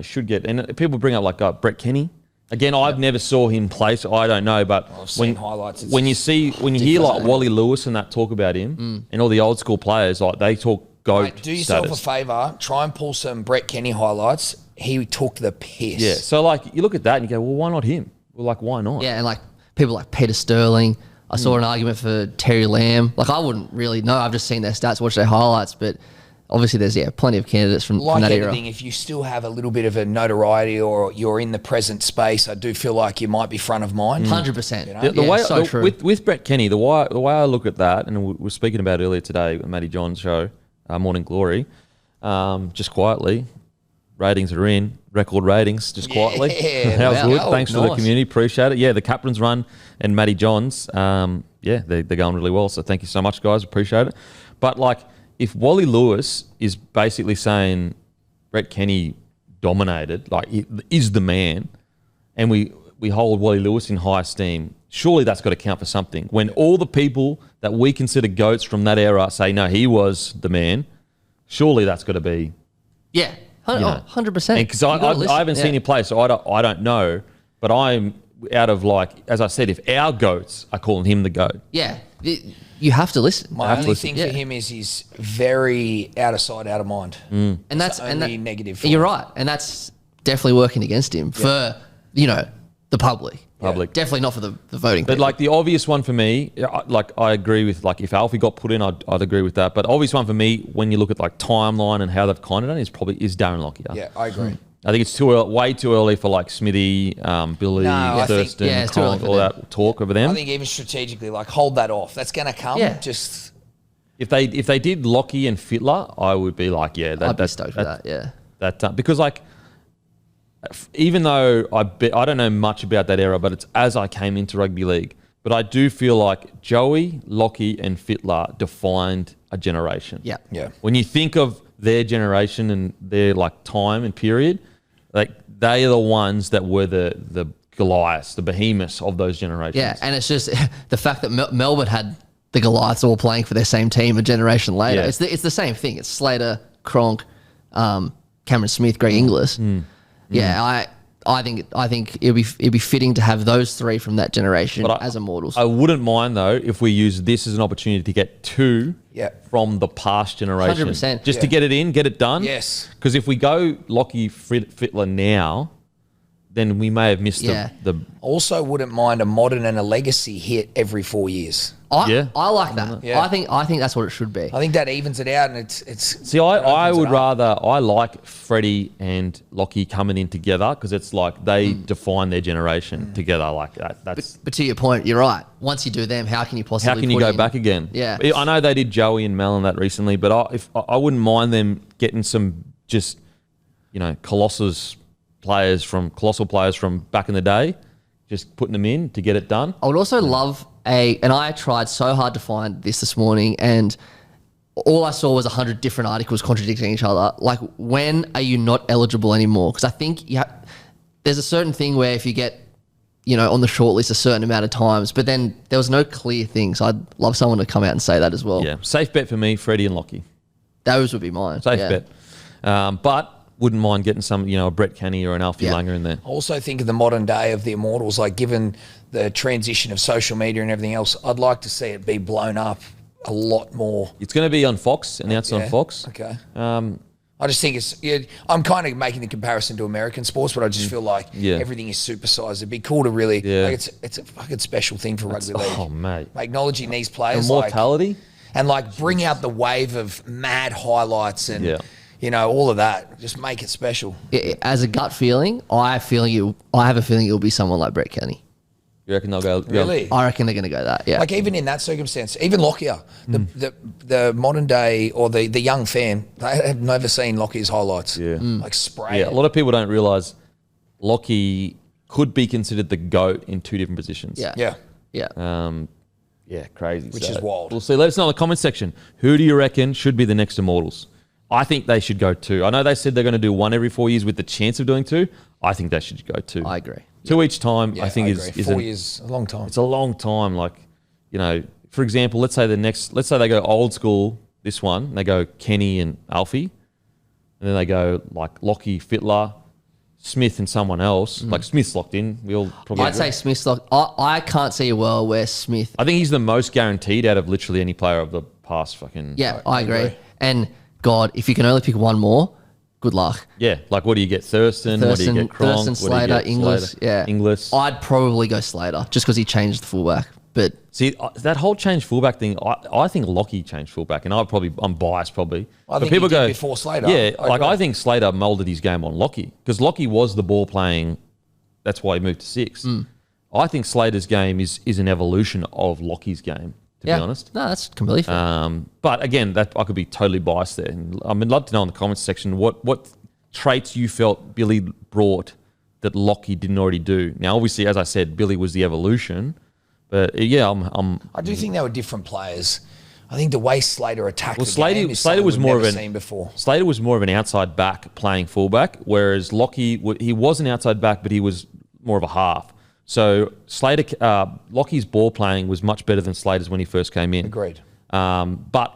should get. And people bring up like Brett Kenny. Again, I've never saw him play, so I don't know. But I've seen highlights. When you hear like Wally Lewis and that talk about him, and all the old school players, like they talk GOAT Mate, do yourself a favour. Try and pull some Brett Kenny highlights. He took the piss. Yeah. So like you look at that and you go, well, why not him? Well, like why not? Yeah, and like people like Peter Sterling. I saw an argument for Terry Lamb. Like I wouldn't really know. I've just seen their stats, watched their highlights, but. Obviously, there's plenty of candidates from that era. Like anything, if you still have a little bit of a notoriety or you're in the present space, I do feel like you might be front of mind. 100%. True. With Brett Kenny, the way I look at that, and we were speaking about earlier today with Matty John's show, Morning Glory, just quietly, ratings are in, record ratings, just quietly. That was good. Thanks for the community, appreciate it. Yeah, the Captain's Run and Matty John's, they're going really well. So thank you so much, guys, appreciate it. But like, if Wally Lewis is basically saying Brett Kenny dominated, like is the man, and we hold Wally Lewis in high esteem, surely that's got to count for something. When all the people that we consider GOATs from that era say, no, he was the man, surely that's got to be... Yeah, 100%. Because I haven't seen him play, so I don't know, but I'm out of like, as I said, if our GOATs are calling him the GOAT. Yeah, you have to listen. My only thing for him is he's very out of sight, out of mind. And that's only negative. You're right, and that's definitely working against him for the public. Definitely not for the voting. But people. like the obvious one for me, like I agree with like if Alfie got put in, I'd agree with that. But obvious one for me when you look at like timeline and how they've kind of done is Darren Lockyer. Yeah, I agree. I think it's way too early for like Smithy, Billy, Thurston, Cronk, all that talk over them. I think even strategically, like hold that off. That's going to come. Yeah. Just if they did Lockie and Fittler, I would be like, I'd be stoked for that. Yeah, because like even though I don't know much about that era, but it's as I came into rugby league. But I do feel like Joey, Lockie, and Fittler defined a generation. Yeah. When you think of their generation and their like time and period, like they are the ones that were the Goliaths, the behemoths of those generations. Yeah, and it's just the fact that Melbourne had the Goliaths all playing for their same team a generation later. Yeah. It's the same thing. It's Slater, Cronk, Cameron Smith, Greg Inglis. Yeah, I think it'd be fitting to have those three from that generation as Immortals. I wouldn't mind though if we use this as an opportunity to get two from the past generation. 100%. Just to get it in, get it done. Yes. Because if we go Lockie, Fittler now, then we may have missed the also wouldn't mind a modern and a legacy hit every 4 years. I like that. Yeah. I think that's what it should be. I think that evens it out, and it's. See, I would rather I like Freddie and Lockie coming in together because it's like they define their generation together like that. That's But to your point, you're right. Once you do them, how can you possibly? how can you go back again? Yeah. I know they did Joey and Mel and that recently, but I wouldn't mind them getting some just colossal players from back in the day, just putting them in to get it done. I would also love and I tried so hard to find this morning, and all I saw was 100 different articles contradicting each other. Like, when are you not eligible anymore? Because I think there's a certain thing where if you get, on the shortlist a certain amount of times, but then there was no clear thing. So I'd love someone to come out and say that as well. Yeah, safe bet for me, Freddie and Lockie. Those would be mine. Safe bet. But wouldn't mind getting some, a Brett Kenny or an Alfie Langer in there. I also think of the modern day of the Immortals, like given the transition of social media and everything else, I'd like to see it be blown up a lot more. It's going to be on Fox, announced on Fox. Okay. I just think I'm kind of making the comparison to American sports, but I just feel like everything is supersized. It'd be cool to really, it's a fucking special thing for rugby league. Oh, mate. Acknowledging these players. Immortality? And bring out the wave of mad highlights and, all of that. Just make it special. As a gut feeling, I have a feeling it'll be someone like Brett Kenny. You reckon they'll go? Really? I reckon they're going to go that, yeah. Like even in that circumstance, even Lockyer, the modern day or the young fan, they have never seen Lockyer's highlights. Yeah. Like spray. Yeah, a lot of people don't realise Lockie could be considered the GOAT in two different positions. Yeah. Yeah. Yeah. Crazy. Which is wild. We'll see. Let us know in the comment section. Who do you reckon should be the next Immortals? I think they should go two. I know they said they're going to do one every 4 years with the chance of doing two. I think they should go two. I agree. Two each time, I think is 4 years, a long time. It's a long time. Like, for example, let's say they go old school, this one, they go Kenny and Alfie, and then they go like Lockie, Fittler, Smith and someone else. Like Smith's locked in. We all probably I'd say Smith's locked. I can't see a world where Smith. I think he's the most guaranteed out of literally any player of the past fucking. Yeah, I agree. And God, if you can only pick one more, good luck. Yeah, like what do you get? Thurston? What do you get? Cronk? Thurston, Slater, Inglis. Yeah, Inglis. I'd probably go Slater just because he changed the fullback. But see, that whole change fullback thing, I think Lockie changed fullback, and I'm biased probably. I think people go before Slater. Yeah, I think Slater moulded his game on Lockie because Lockie was the ball playing. That's why he moved to 6. I think Slater's game is an evolution of Lockie's game. To be honest, no, that's completely fair. But again, that I could be totally biased there. And I'd love to know in the comments section what traits you felt Billy brought that Lockie didn't already do. Now, obviously, as I said, Billy was the evolution. But I do think they were different players. I think the way Slater attacked the game is Slater was more of seen before. Slater was more of an outside back playing fullback, whereas Lockie he was an outside back, but he was more of a half. So Lockie's ball playing was much better than Slater's when he first came in. Agreed. But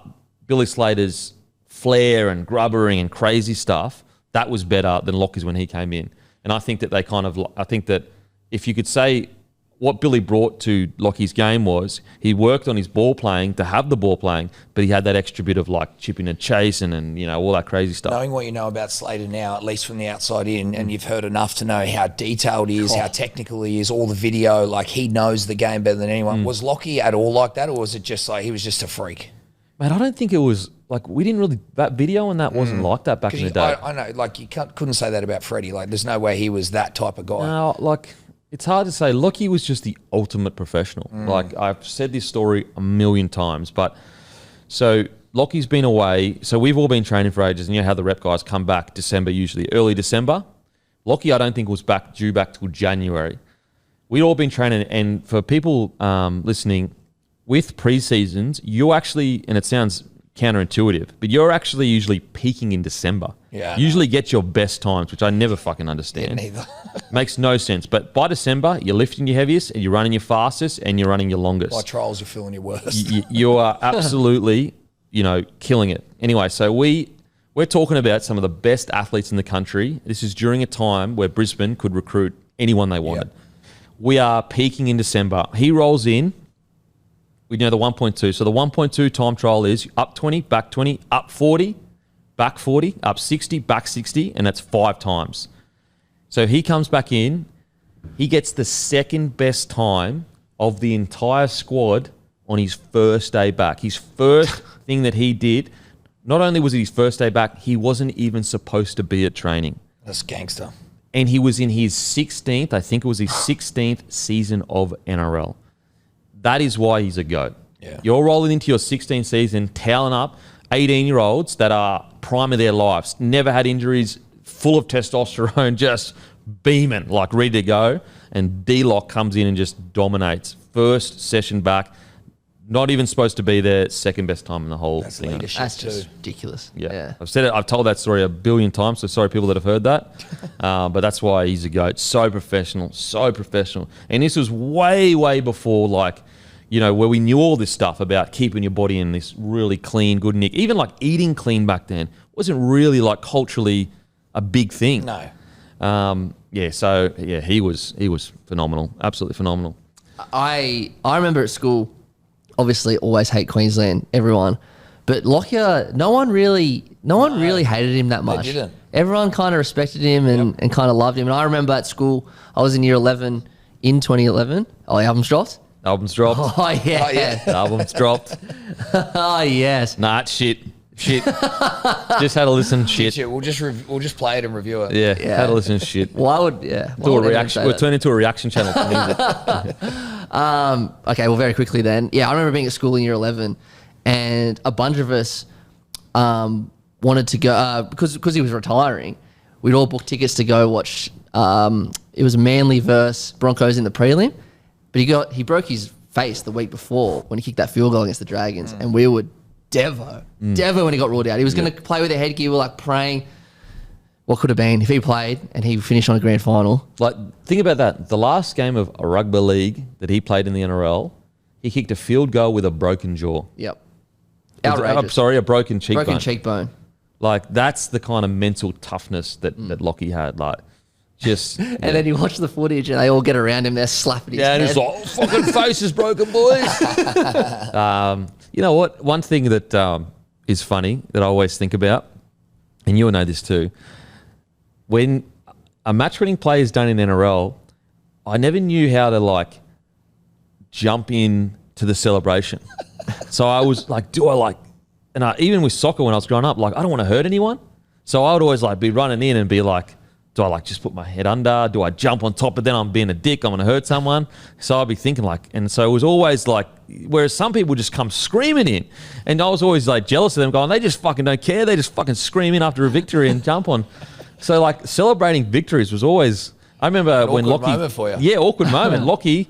Billy Slater's flair and grubbering and crazy stuff, that was better than Lockie's when he came in. And I think that I think that if you could say what Billy brought to Lockie's game was he worked on his ball playing to have the ball playing, but he had that extra bit of like chipping and chasing and all that crazy stuff. Knowing what you know about Slater now, at least from the outside in, and you've heard enough to know how detailed he is, how technical he is, all the video, like he knows the game better than anyone. Was Lockie at all like that, or was it just like he was just a freak? Mate, I don't think it was like we didn't really that video and that wasn't like that back in the day. I know, like you couldn't say that about Freddie. Like there's no way he was that type of guy. No, like it's hard to say. Lockie was just the ultimate professional. Like I've said this story a million times, but so Lockie's been away. So we've all been training for ages, and you know how the rep guys come back December, usually early December. Lockie, I don't think was due back till January. We'd all been training, and for people listening, with pre-seasons, you actually, and it sounds counterintuitive, but you're actually usually peaking in December. Yeah. Usually get your best times, which I never fucking understand. Yeah, neither. Makes no sense. But by December, you're lifting your heaviest, and you're running your fastest, and you're running your longest. By trials, you're feeling your worst. You are absolutely, killing it. Anyway, so we're talking about some of the best athletes in the country. This is during a time where Brisbane could recruit anyone they wanted. Yep. We are peaking in December. He rolls in. We know the 1.2. So the 1.2 time trial is up 20, back 20, up 40, back 40, up 60, back 60, and that's 5 times. So he comes back in. He gets the second best time of the entire squad on his first day back. His first thing that he did, not only was it his first day back, he wasn't even supposed to be at training. That's gangster. And he was in his 16th, I think it was his 16th season of NRL. That is why he's a GOAT. Yeah. You're rolling into your 16th season, toweling up 18-year-olds that are prime of their lives, never had injuries, full of testosterone, just beaming, like ready to go. And D-Lock comes in and just dominates. First session back, not even supposed to be there, second best time in the whole thing. Leadership. That's just ridiculous. Yeah. I've said it. I've told that story a billion times, so sorry people that have heard that. But that's why he's a GOAT. So professional. And this was way, way before, where we knew all this stuff about keeping your body in this really clean, good nick. Even eating clean back then wasn't really culturally a big thing. No. He was phenomenal. Absolutely phenomenal. I remember at school, obviously always hate Queensland, everyone. But Lockyer, no one really hated him that much. They didn't. Everyone kind of respected him and kind of loved him. And I remember at school, I was in year 11 in 2011. Oh, the album's dropped? Album's dropped. Oh, yeah. The album's dropped. Oh, yes. Nah, it's shit. Just had to listen shit. We'll just play it and review it. Yeah. Had to listen to shit. Why would We'll turn into a reaction channel for music. Okay, well, very quickly then. Yeah, I remember being at school in year 11 and a bunch of us wanted to go, because he was retiring, we'd all book tickets to go watch, it was Manly versus Broncos in the prelim, but he broke his face the week before when he kicked that field goal against the Dragons, and we were Devo when he got ruled out. He was going to play with a headgear. We were praying what could have been if he played and he finished on a grand final. Think about that. The last game of a rugby league that he played in the NRL, he kicked a field goal with a broken jaw. Yep. Outrageous. A broken cheekbone. Broken cheekbone. That's the kind of mental toughness that Lockie had. And then you watch the footage and they all get around him, they're slapping his head. And he's like, fucking face is broken, boys. You know what? One thing that is funny that I always think about, and you'll know this too, when a match-winning play is done in NRL, I never knew how to jump in to the celebration. So I was even with soccer when I was growing up, I don't want to hurt anyone. So I would always be running in and be like, do I just put my head under? Do I jump on top? But then I'm being a dick. I'm going to hurt someone. So I'd be thinking and so it was always whereas some people just come screaming in. And I was always jealous of them going, they just fucking don't care. They just fucking scream in after a victory and jump on. So celebrating victories was always, I remember when Lockie. Awkward moment for you. Yeah, awkward moment. Lockie,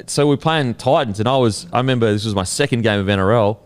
so we're playing Titans and I remember this was my second game of NRL.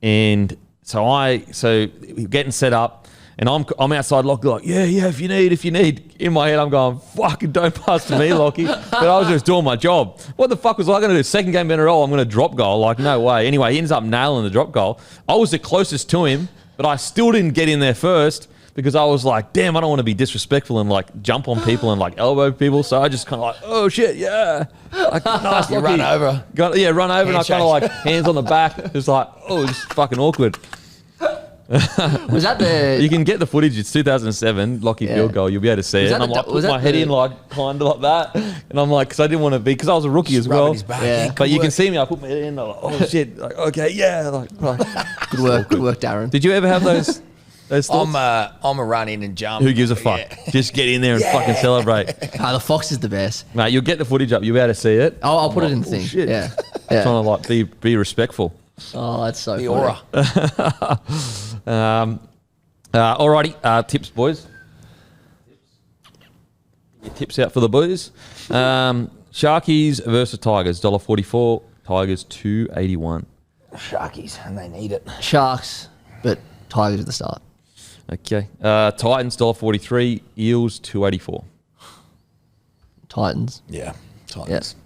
And so getting set up. And I'm outside Lockie if you need. In my head, I'm going, fucking don't pass to me, Lockie. But I was just doing my job. What the fuck was I going to do? Second game in a row, I'm going to drop goal. No way. Anyway, he ends up nailing the drop goal. I was the closest to him, but I still didn't get in there first because I was damn, I don't want to be disrespectful and jump on people and elbow people. So I just kind of oh shit, yeah. Nice, you run over. Run over. And I kind of hands on the back. It's just fucking awkward. Was that the? You can get the footage. It's 2007, Lockie field goal. You'll be able to see it. that And I'm the- like, was put that my head the- in like kind of like that, and I'm like, because I didn't want to be, because I was a rookie as rubbing well. his back. Yeah. But you can see me. I put my head in. I'm like, oh shit! Like, okay, yeah. Like, Good work, Darren. did you ever have those thoughts? I'm a run in and jump. Who gives a fuck? Yeah. Just get in there and fucking celebrate. The Fox is the best. Mate, you'll get the footage up. You'll be able to see it. I'll put it in the Oh, thing. shit. Yeah. Trying to like be respectful. Oh, that's so The funny. aura. Alrighty, tips, boys. Your tips out for the boys. Sharkies versus Tigers, $1.44. Tigers $2.81. Sharkies, and they need it. Sharks, but Tigers at the start. Okay. Titans $1.43. Eels $2.84. Titans. Yeah, Titans.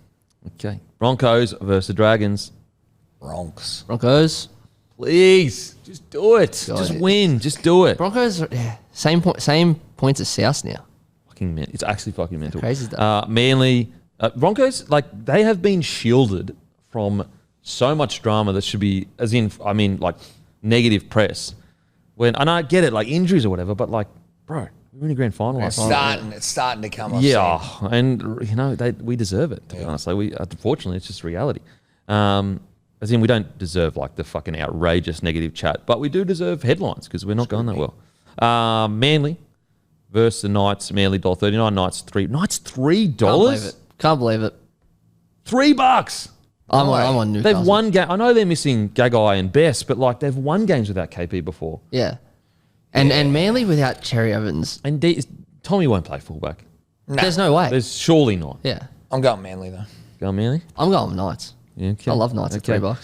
Okay. Broncos versus Dragons. Bronx. Broncos. Please, just do it. God, Just yeah. win. Just do it. Broncos. Same points as South now. Fucking it's actually fucking mental. Crazy stuff. Manly Broncos, like they have been shielded from so much drama that should be, as in, I mean, like negative press. And I get it, like injuries or whatever, but like, bro, we were in a grand final last night. It's starting to come up. Yeah, and you know we deserve it. To be honest, like unfortunately, it's just reality. As in, we don't deserve like the fucking outrageous negative chat, but we do deserve headlines because we're not going that well. Manly versus the Knights. Manly $1.39. Knights $3. Can't believe it. $3. I'm on Newcastle. They've won game. I know they're missing Gagai and Best, but like they've won games without KP before. Yeah. And Manly without Cherry Evans. And Tommy won't play fullback. There's no way. There's surely not. Yeah. I'm going Manly though. Go Manly. I'm going Knights. Yeah, okay. I love Knights at $3.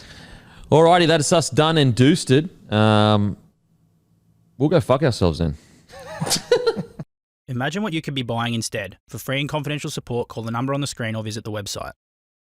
Alrighty, that is us done and doosted. We'll go fuck ourselves then. Imagine what you could be buying instead. For free and confidential support, call the number on the screen or visit the website.